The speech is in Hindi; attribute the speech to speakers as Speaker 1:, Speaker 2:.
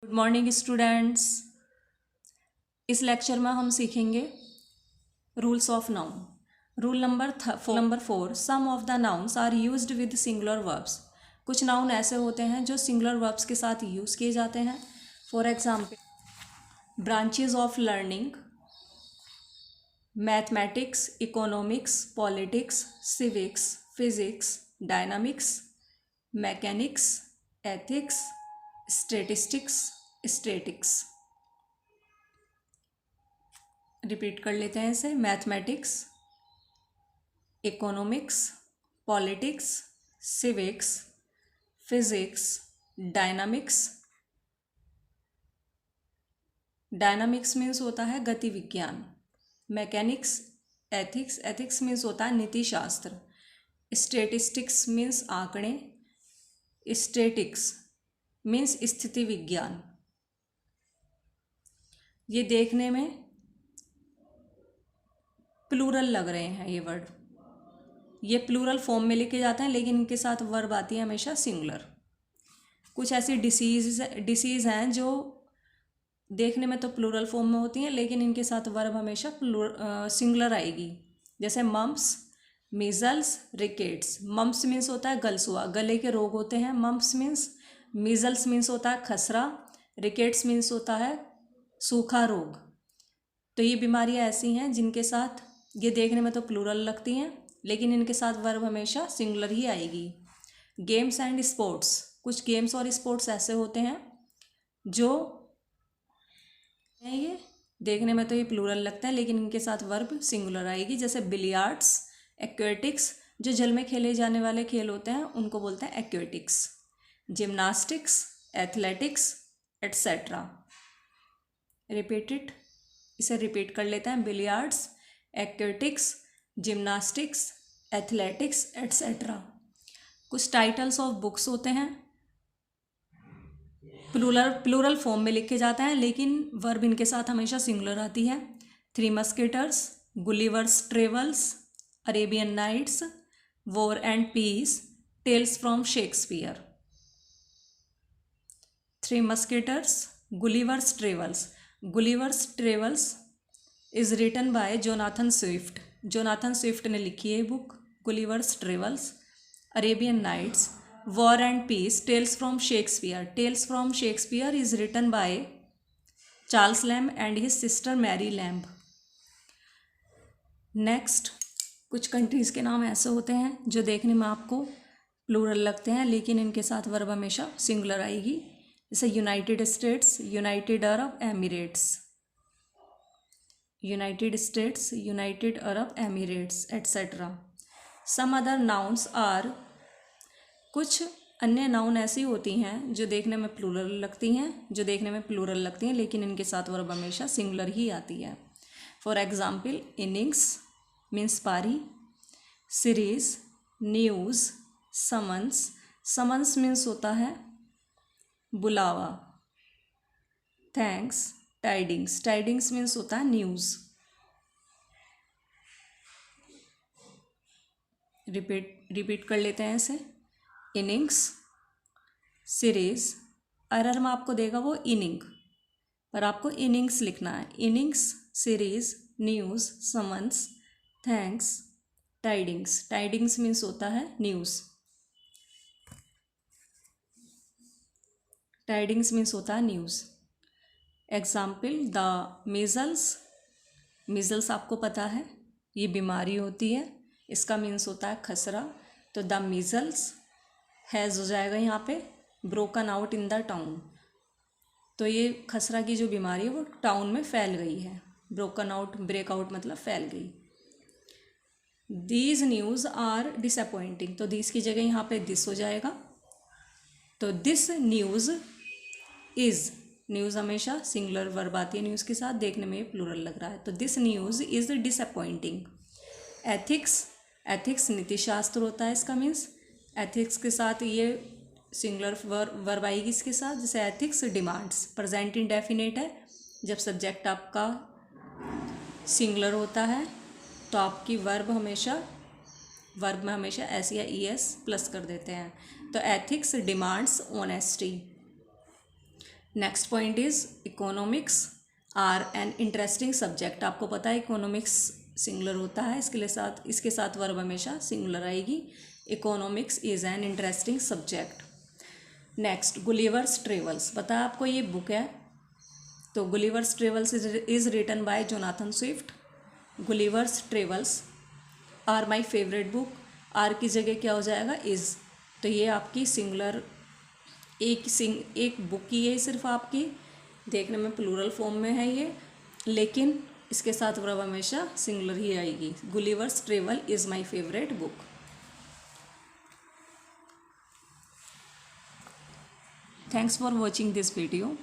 Speaker 1: Good morning students. इस लेक्चर में हम सीखेंगे rules of noun. Rule number 4, some of the nouns are used with singular verbs. कुछ नाउन ऐसे होते हैं जो सिंगुलर वर्ब्स के साथ यूज़ किए जाते हैं। For example, branches of learning, mathematics, economics, politics, civics, physics, dynamics, mechanics, ethics, statistics, statics. Repeat कर लेते हैं इसे। Mathematics, economics, politics, civics, physics, dynamics. Dynamics means होता है गति विज्ञान। मैकेनिक्स, एथिक्स, एथिक्स मीन्स होता है नीति शास्त्र। स्टैटिस्टिक्स मीन्स आंकड़े। स्टैटिक्स मीन्स स्थिति विज्ञान। ये देखने में प्लूरल लग रहे हैं ये वर्ड, ये प्लूरल फॉर्म में लिखे जाते हैं, लेकिन इनके साथ वर्ब आती है हमेशा सिंगुलर। कुछ ऐसी डिसीज़ हैं जो देखने में तो प्लूरल फॉर्म में होती हैं, लेकिन इनके साथ वर्ब हमेशा सिंगुलर आएगी। जैसे mumps, measles, rickets. Mumps means होता है गलसुआ, गले के रोग होते हैं मम्प्स मीन्स। मीजल्स मीन्स होता है खसरा। रिकेट्स मीन्स होता है सूखा रोग। तो ये बीमारियां ऐसी हैं जिनके साथ ये देखने में तो प्लूरल लगती हैं, लेकिन इनके साथ वर्ब हमेशा सिंगुलर ही आएगी। Games and sports. कुछ गेम्स और स्पोर्ट्स ऐसे होते हैं जो ये देखने में तो ये प्लूरल लगता है, लेकिन इनके साथ वर्ब सिंगुलर आएगी। जैसे बिलियार्ड्स, एक्वेटिक्स। जो जल में खेले जाने वाले खेल होते हैं उनको बोलते हैं aquatics. Gymnastics, athletics, etcetera. Repeated, इसे रिपीट कर लेते हैं। Billiards, aquatics, gymnastics, athletics, etcetera. कुछ टाइटल्स ऑफ बुक्स होते हैं प्लूरल फॉर्म में लिखे जाते हैं, लेकिन वर्ब इनके साथ हमेशा सिंगुलर आती है। 3 Musketeers, Gulliver's Travels, Arabian Nights, War and Peace, Tales from Shakespeare. 3 Musketeers, Gulliver's Travels. Gulliver's Travels is written by Jonathan Swift. Jonathan Swift ने लिखी है book Gulliver's Travels. Arabian Nights, War and Peace, Tales from Shakespeare. Tales from Shakespeare is written by Charles Lamb and his sister Mary Lamb. Next, कुछ कंट्रीज़ के नाम ऐसे होते हैं जो देखने में आपको प्लूरल लगते हैं, लेकिन इनके साथ वर्ब हमेशा सिंगुलर आएगी। जैसे United States, United Arab Emirates. United States, United Arab Emirates, etcetera. Some other nouns are. कुछ अन्य नाउन ऐसी होती हैं जो देखने में प्लूरल लगती हैं, लेकिन इनके साथ वर्ब हमेशा सिंगुलर ही आती है। फॉर एग्जाम्पल, इनिंग्स मीन्स पारी। Series, news, summons. Summons means होता है बुलावा। Thanks, tidings. टाइडिंग्स मीन्स होता है न्यूज़। रिपीट कर लेते हैं इसे। Innings, series. एरर में आपको देगा वो इनिंग, पर आपको इनिंग्स लिखना है। Innings, series, news, summons, thanks, tidings. Tidings means होता है न्यूज़। टाइडिंग्स मीन्स होता है news. Example, the measles. Measles आपको पता है ये बीमारी होती है, इसका मीन्स होता है खसरा। तो द मीजल्स हैज़ हो जाएगा यहाँ पे broken out in the town. तो ये खसरा की जो बीमारी है वो टाउन में फैल गई है। ब्रोकन आउट, ब्रेकआउट मतलब फैल गई। These news are disappointing. तो दीज की जगह यहाँ पे दिस हो जाएगा। तो दिस न्यूज़ इज़। न्यूज़ हमेशा सिंगुलर वर्ब आती है न्यूज़ के साथ, देखने में ये प्लूरल लग रहा है। तो this news is disappointing. Ethics, ethics नीति शास्त्र होता है इसका मीन्स। एथिक्स के साथ ये सिंगुलर वर्ब आएगी इसके साथ। जैसे एथिक्स डिमांड्स, प्रेजेंट इंडेफिनेट है। जब सब्जेक्ट आपका सिंगुलर होता है तो आपकी वर्ब में हमेशा एस या ई एस प्लस कर देते हैं। तो ethics demands honesty. Next point is economics are an interesting subject. आपको पता है इकोनॉमिक्स सिंगुलर होता है, इसके साथ वर्ब हमेशा सिंगुलर आएगी। Economics is an interesting subject. Next Gulliver's Travels, पता है आपको ये बुक है। तो Gulliver's Travels is written by Jonathan Swift. Gulliver's Travels are my favourite book. Are की जगह क्या हो जाएगा, इज़। तो ये आपकी सिंगुलर एक बुक ही है सिर्फ आपकी, देखने में प्लूरल फॉर्म में है ये, लेकिन इसके साथ वर्ब हमेशा सिंगुलर ही आएगी। Gulliver's travel is my favourite book. Thanks for watching this video.